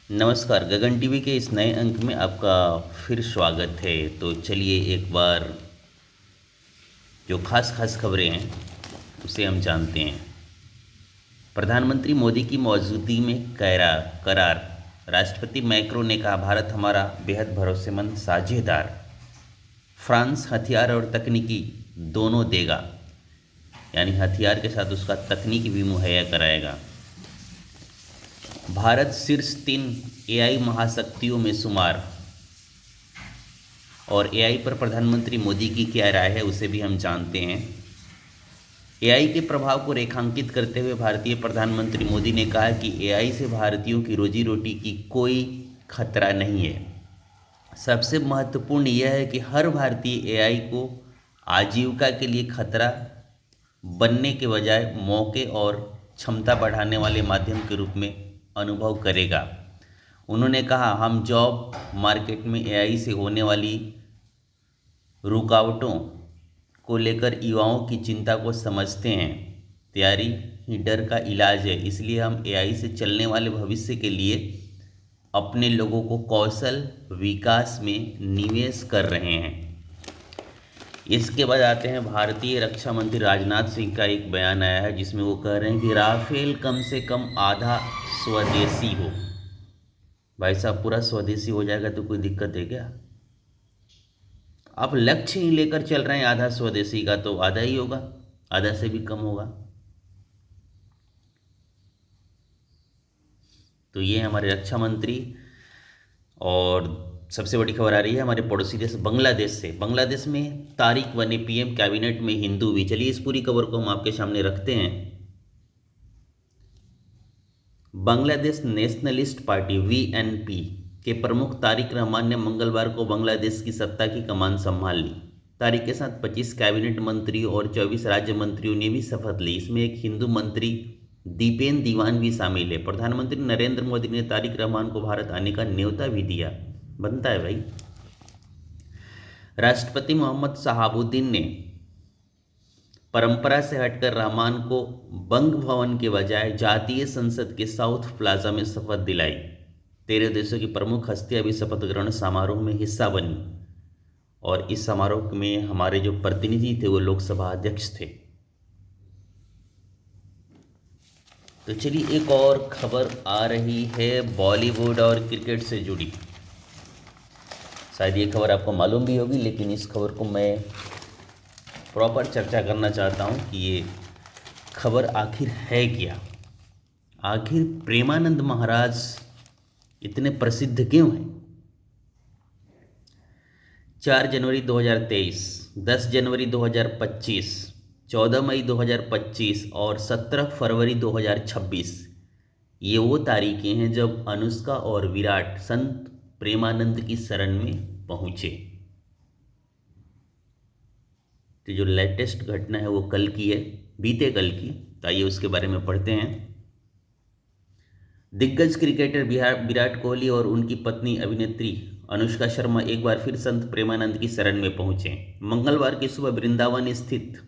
नमस्कार। गगन टीवी के इस नए अंक में आपका फिर स्वागत है। तो चलिए एक बार जो खास खास खबरें हैं उसे हम जानते हैं। प्रधानमंत्री मोदी की मौजूदगी में करार। राष्ट्रपति मैक्रो ने कहा, भारत हमारा बेहद भरोसेमंद साझेदार। फ्रांस हथियार और तकनीकी दोनों देगा, यानी हथियार के साथ उसका तकनीक भी मुहैया कराएगा। भारत शीर्ष 3 एआई महाशक्तियों में शुमार। और एआई पर प्रधानमंत्री मोदी की क्या राय है उसे भी हम जानते हैं। एआई के प्रभाव को रेखांकित करते हुए भारतीय प्रधानमंत्री मोदी ने कहा कि एआई से भारतीयों की रोजी रोटी की कोई खतरा नहीं है। सबसे महत्वपूर्ण यह है कि हर भारतीय एआई को आजीविका के लिए खतरा बनने के बजाय मौके और क्षमता बढ़ाने वाले माध्यम के रूप में अनुभव करेगा। उन्होंने कहा, हम जॉब मार्केट में एआई से होने वाली रुकावटों को लेकर युवाओं की चिंता को समझते हैं। तैयारी ही डर का इलाज है, इसलिए हम एआई से चलने वाले भविष्य के लिए अपने लोगों को कौशल विकास में निवेश कर रहे हैं। इसके बाद आते हैं भारतीय रक्षा मंत्री राजनाथ सिंह का एक बयान आया है जिसमें वो कह रहे हैं कि राफेल कम से कम आधा स्वदेशी हो। भाई साहब, पूरा स्वदेशी हो जाएगा तो कोई दिक्कत है क्या? आप लक्ष्य ही लेकर चल रहे हैं आधा स्वदेशी का, तो आधा ही होगा, आधा से भी कम होगा। तो ये हमारे रक्षा मंत्री। और सबसे बड़ी खबर आ रही है हमारे पड़ोसी देश बांग्लादेश से। बांग्लादेश में तारिक बने पीएम, कैबिनेट में हिंदू भी। चलिए इस पूरी खबर को हम आपके सामने रखते हैं। बांग्लादेश नेशनलिस्ट पार्टी वीएनपी के प्रमुख तारिक रहमान ने मंगलवार को बांग्लादेश की सत्ता की कमान संभाल ली। तारिक के साथ 25 कैबिनेट मंत्रियों और 24 राज्य मंत्रियों ने भी शपथ ली। इसमें एक हिंदू मंत्री दीपेन दीवान भी शामिल है। प्रधानमंत्री नरेंद्र मोदी ने तारिक रहमान को भारत आने का न्योता भी दिया। बनता है भाई। राष्ट्रपति मोहम्मद शहाबुद्दीन ने परंपरा से हटकर रहमान को बंग भवन के बजाय जातीय संसद के साउथ प्लाजा में शपथ दिलाई। 13 देशों की प्रमुख हस्तियां भी शपथ ग्रहण समारोह में हिस्सा बनी। और इस समारोह में हमारे जो प्रतिनिधि थे वो लोकसभा अध्यक्ष थे। तो चलिए एक और खबर आ रही है बॉलीवुड और क्रिकेट से जुड़ी। शायद ये खबर आपको मालूम भी होगी, लेकिन इस खबर को मैं प्रॉपर चर्चा करना चाहता हूँ कि ये खबर आखिर है क्या। आखिर प्रेमानंद महाराज इतने प्रसिद्ध क्यों हैं? 4 जनवरी 2023, 10 जनवरी 2025, 14 मई 2025 और 17 फरवरी 2026 ये वो तारीखें हैं जब अनुष्का और विराट संत प्रेमानंद की शरण में पहुंचे। तो जो लेटेस्ट घटना है वो कल की है, बीते कल की। तो आइए उसके बारे में पढ़ते हैं। दिग्गज क्रिकेटर विराट कोहली और उनकी पत्नी अभिनेत्री अनुष्का शर्मा एक बार फिर संत प्रेमानंद की शरण में पहुंचे। मंगलवार की सुबह वृंदावन स्थित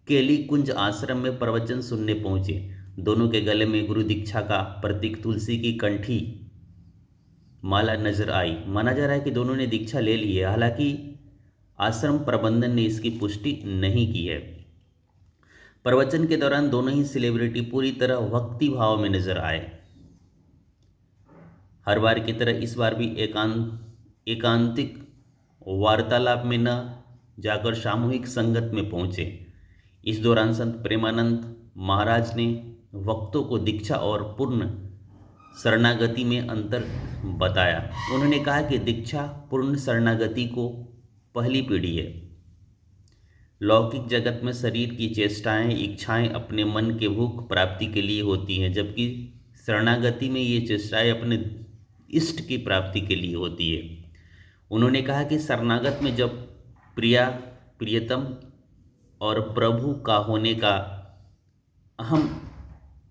केली कुंज आश्रम में प्रवचन सुनने पहुंचे। दोनों के गले में गुरु दीक्षा का प्रतीक तुलसी की कंठी माला नजर आई। माना जा रहा है कि दोनों ने दीक्षा ले ली है, हालांकि आश्रम प्रबंधन ने इसकी पुष्टि नहीं की है। प्रवचन के दौरान दोनों ही सेलिब्रिटी पूरी तरह भक्ति भाव में नजर आए। हर बार की तरह इस बार भी एकांतिक वार्तालाप में न जाकर सामूहिक संगत में पहुंचे। इस दौरान संत प्रेमानंद महाराज ने भक्तों को दीक्षा और पूर्ण शरणागति में अंतर बताया। उन्होंने कहा कि दीक्षा पूर्ण शरणागति को पहली पीढ़ी है। लौकिक जगत में शरीर की चेष्टाएं, इच्छाएं अपने मन के भूख प्राप्ति के लिए होती हैं, जबकि शरणागति में ये चेष्टाएं अपने इष्ट की प्राप्ति के लिए होती है। उन्होंने कहा कि शरणागत में जब प्रियतम और प्रभु का होने का अहम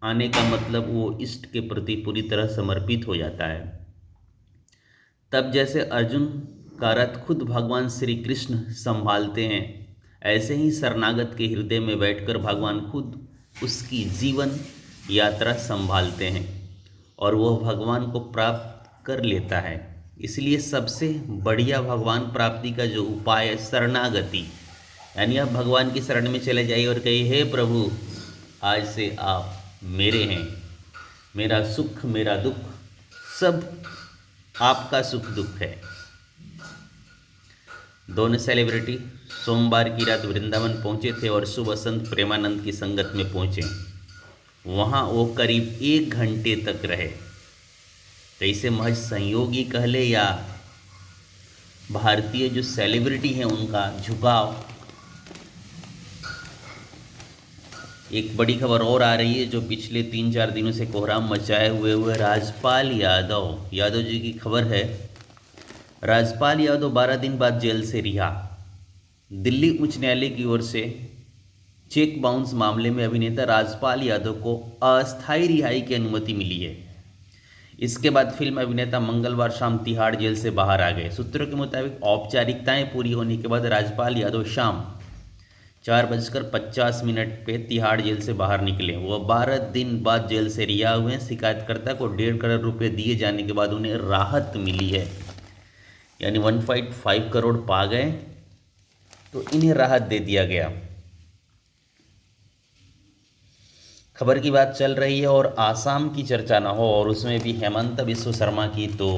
आने का मतलब वो इष्ट के प्रति पूरी तरह समर्पित हो जाता है। तब जैसे अर्जुन का रथ खुद भगवान श्री कृष्ण संभालते हैं, ऐसे ही शरणागत के हृदय में बैठकर भगवान खुद उसकी जीवन यात्रा संभालते हैं और वह भगवान को प्राप्त कर लेता है। इसलिए सबसे बढ़िया भगवान प्राप्ति का जो उपाय है शरणागति, यानी आप भगवान की शरण में चले जाइए और कहिए, हे प्रभु आज से आप मेरे हैं, मेरा सुख मेरा दुख सब आपका सुख दुख है। दोनों सेलिब्रिटी सोमवार की रात वृंदावन पहुंचे थे और सुबह संत प्रेमानंद की संगत में पहुंचे। वहां वो करीब 1 घंटे तक रहे। तो इसे महज संयोग ही कह ले या भारतीय जो सेलिब्रिटी हैं उनका झुकाव। एक बड़ी खबर और आ रही है जो पिछले 3-4 दिनों से कोहराम मचाए हुए राजपाल यादव जी की खबर है। राजपाल यादव 12 दिन बाद जेल से रिहा। दिल्ली उच्च न्यायालय की ओर से चेक बाउंस मामले में अभिनेता राजपाल यादव को अस्थायी रिहाई की अनुमति मिली है। इसके बाद फिल्म अभिनेता मंगलवार शाम तिहाड़ जेल से बाहर आ गए। सूत्रों के मुताबिक औपचारिकताएं पूरी होने के बाद राजपाल यादव शाम 4:50 पे तिहाड़ जेल से बाहर निकले। वह 12 दिन बाद जेल से रिहा हुए हैं। शिकायतकर्ता को 1.5 करोड़ रुपए दिए जाने के बाद उन्हें राहत मिली है, यानी 1.5 करोड़ पा गए तो इन्हें राहत दे दिया गया। खबर की बात चल रही है और आसाम की चर्चा ना हो और उसमें भी हेमंत बिस्व शर्मा की, तो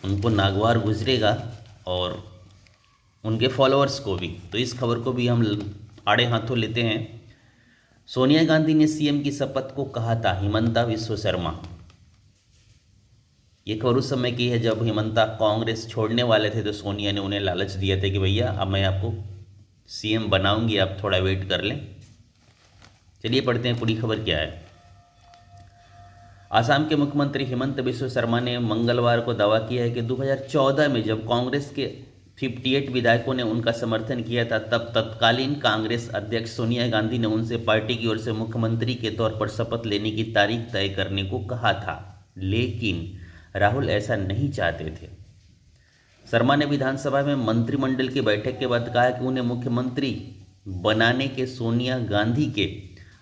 उनको नागवार गुजरेगा और उनके फॉलोअर्स को भी। तो इस खबर को भी हम आड़े हाथों लेते हैं। सोनिया गांधी ने सीएम की शपथ को कहा था हिमंता बिस्व शर्मा। ये खबर उस समय की है जब हिमंता कांग्रेस छोड़ने वाले थे, तो सोनिया ने उन्हें लालच दिया था कि भैया अब मैं आपको सीएम बनाऊंगी, आप थोड़ा वेट कर लें। चलिए पढ़ते हैं पूरी खबर क्या है। आसाम के मुख्यमंत्री हिमंत बिस्व शर्मा ने मंगलवार को दावा किया है कि 2014 में जब कांग्रेस के 58 विधायकों ने उनका समर्थन किया था, तब तत्कालीन कांग्रेस अध्यक्ष सोनिया गांधी ने उनसे पार्टी की ओर से मुख्यमंत्री के तौर पर शपथ लेने की तारीख तय करने को कहा था, लेकिन राहुल ऐसा नहीं चाहते थे। शर्मा ने विधानसभा में मंत्रिमंडल की बैठक के बाद कहा कि उन्हें मुख्यमंत्री बनाने के सोनिया गांधी के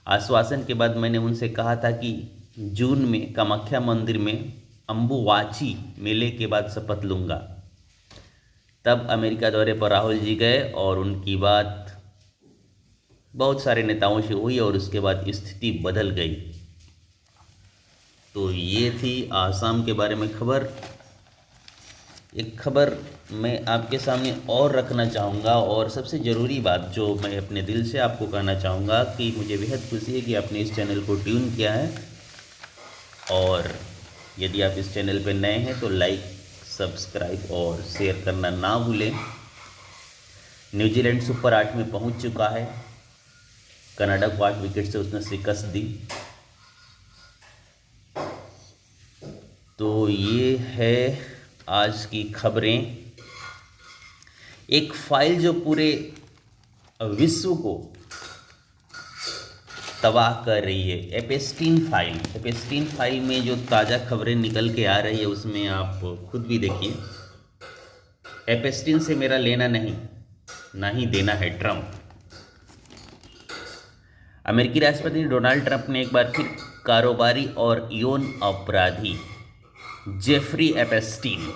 आश्वासन के बाद मैंने उनसे कहा था कि जून में कामाख्या मंदिर में अम्बुवाची मेले के बाद शपथ लूँगा। तब अमेरिका दौरे पर राहुल जी गए और उनकी बात बहुत सारे नेताओं से हुई और उसके बाद स्थिति बदल गई। तो ये थी आसाम के बारे में खबर। एक खबर मैं आपके सामने और रखना चाहूँगा और सबसे ज़रूरी बात जो मैं अपने दिल से आपको कहना चाहूँगा कि मुझे बेहद खुशी है कि आपने इस चैनल को ट्यून किया है, और यदि आप इस चैनल पर नए हैं तो लाइक, सब्सक्राइब और शेयर करना ना भूलें। न्यूजीलैंड सुपर 8 में पहुंच चुका है। कनाडा को 8 विकेट से उसने शिकस्त दी। तो ये है आज की खबरें। एक फाइल जो पूरे विश्व को तबाह कर रही है, एपेस्टीन फाइल। एपेस्टीन फाइल में जो ताज़ा खबरें निकल के आ रही है उसमें आप खुद भी देखिए। एपेस्टीन से मेरा लेना नहीं, ना ही देना है ट्रंप। अमेरिकी राष्ट्रपति डोनाल्ड ट्रंप ने एक बार फिर कारोबारी और यौन अपराधी जेफरी एपेस्टीन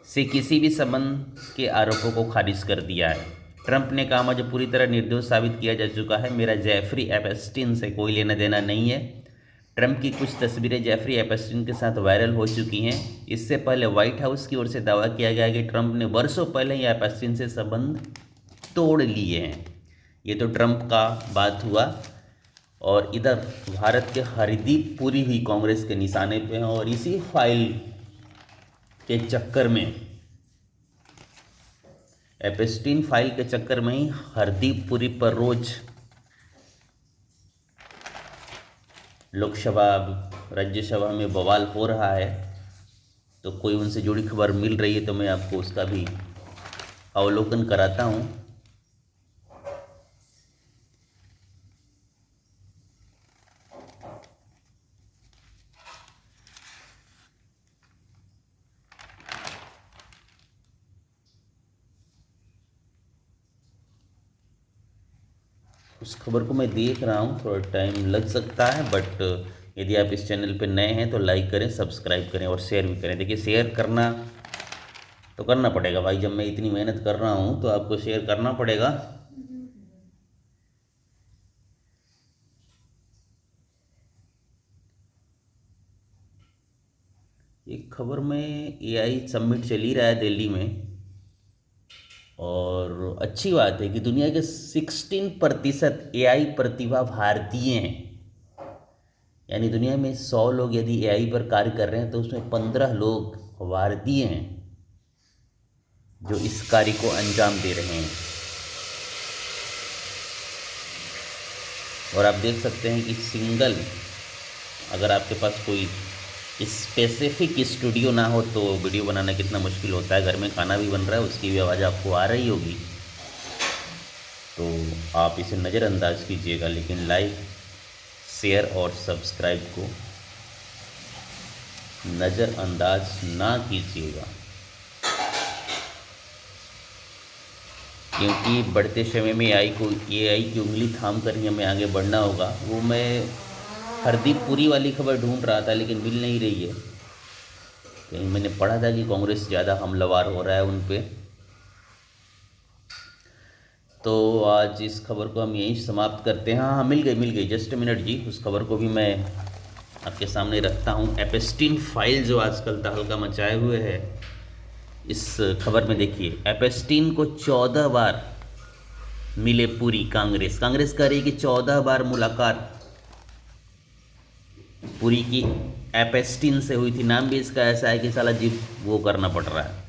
से किसी भी संबंध के आरोपों को खारिज कर दिया है। ट्रंप ने कहा, मुझे पूरी तरह निर्दोष साबित किया जा चुका है, मेरा जेफरी एपेस्टीन से कोई लेना देना नहीं है। ट्रंप की कुछ तस्वीरें जेफरी एपेस्टीन के साथ वायरल हो चुकी हैं। इससे पहले व्हाइट हाउस की ओर से दावा किया गया कि ट्रंप ने वर्षों पहले ही एपेस्टीन से संबंध तोड़ लिए हैं। ये तो ट्रंप का बात हुआ, और इधर भारत के हरदीप पुरी भी कांग्रेस के निशाने पे हैं, और इसी फाइल के चक्कर में, एपेस्टीन फाइल के चक्कर में ही हरदीप पुरी पर रोज लोकसभा राज्यसभा में बवाल हो रहा है। तो कोई उनसे जुड़ी खबर मिल रही है तो मैं आपको उसका भी अवलोकन कराता हूँ। उस खबर को मैं देख रहा हूँ, थोड़ा टाइम लग सकता है, बट यदि आप इस चैनल पर नए हैं तो लाइक करें, सब्सक्राइब करें और शेयर भी करें। देखिए शेयर करना तो करना पड़ेगा भाई, जब मैं इतनी मेहनत कर रहा हूँ तो आपको शेयर करना पड़ेगा। एक खबर में एआई समिट चल ही रहा है दिल्ली में, और अच्छी बात है कि दुनिया के 16% एआई प्रतिभा भारतीय हैं। यानी दुनिया में 100 लोग यदि एआई पर कार्य कर रहे हैं तो उसमें 15 लोग भारतीय हैं जो इस कार्य को अंजाम दे रहे हैं। और आप देख सकते हैं कि सिंगल, अगर आपके पास कोई स्पेसिफिक स्टूडियो ना हो तो वीडियो बनाना कितना मुश्किल होता है। घर में खाना भी बन रहा है, उसकी भी आवाज़ आपको आ रही होगी, तो आप इसे नज़रअंदाज कीजिएगा, लेकिन लाइक, शेयर और सब्सक्राइब को नज़रअंदाज ना कीजिएगा, क्योंकि बढ़ते समय में एआई की उंगली थाम कर ही हमें आगे बढ़ना होगा। वो मैं हरदीप पुरी वाली खबर ढूंढ रहा था लेकिन मिल नहीं रही है। कहीं मैंने पढ़ा था कि कांग्रेस ज़्यादा हमलावर हो रहा है उन पे। तो आज इस खबर को हम यहीं समाप्त करते हैं। हाँ, मिल गई, जस्ट अ मिनट जी, उस खबर को भी मैं आपके सामने रखता हूँ। एपेस्टीन फाइल जो आजकल तहलका मचाए हुए है, इस खबर में देखिए, एपेस्टीन को 14 बार मिले पुरी। कांग्रेस कह रही कि 14 बार मुलाकात पुरी की एपेस्टीन से हुई थी। नाम भी इसका ऐसा है कि साला जीव वो करना पड़ रहा है।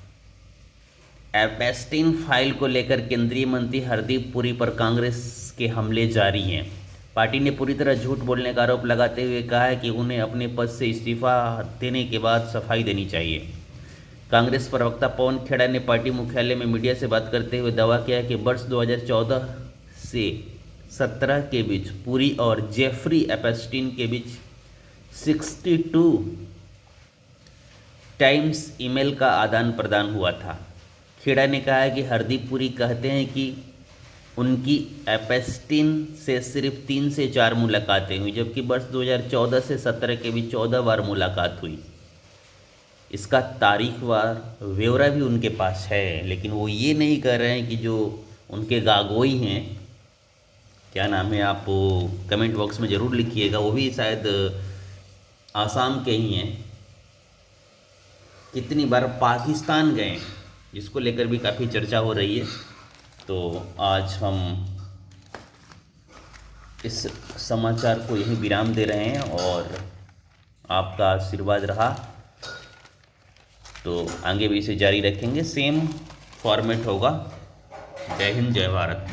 एपेस्टीन फाइल को लेकर केंद्रीय मंत्री हरदीप पुरी पर कांग्रेस के हमले जारी हैं। पार्टी ने पूरी तरह झूठ बोलने का आरोप लगाते हुए कहा है कि उन्हें अपने पद से इस्तीफा देने के बाद सफाई देनी चाहिए। कांग्रेस प्रवक्ता पवन खेड़ा ने पार्टी मुख्यालय में मीडिया से बात करते हुए दावा किया कि वर्ष 2014 से 17 के बीच पुरी और जेफरी एपेस्टीन के बीच 62 टाइम्स ईमेल का आदान प्रदान हुआ था। खेड़ा ने कहा है कि हरदीप पुरी कहते हैं कि उनकी एपेस्टीन से सिर्फ 3 से 4 मुलाकातें हुई, जबकि वर्ष 2014 से 17 के बीच 14 बार मुलाकात हुई। इसका तारीखवार ब्यौरा भी उनके पास है, लेकिन वो ये नहीं कह रहे हैं कि जो उनके गागोई हैं, क्या नाम है, आप कमेंट बॉक्स में ज़रूर लिखिएगा, वो भी शायद आसाम के ही हैं, कितनी बार पाकिस्तान गए, जिसको लेकर भी काफ़ी चर्चा हो रही है। तो आज हम इस समाचार को यहीं विराम दे रहे हैं, और आपका आशीर्वाद रहा तो आगे भी इसे जारी रखेंगे, सेम फॉर्मेट होगा। जय हिंद, जय भारत।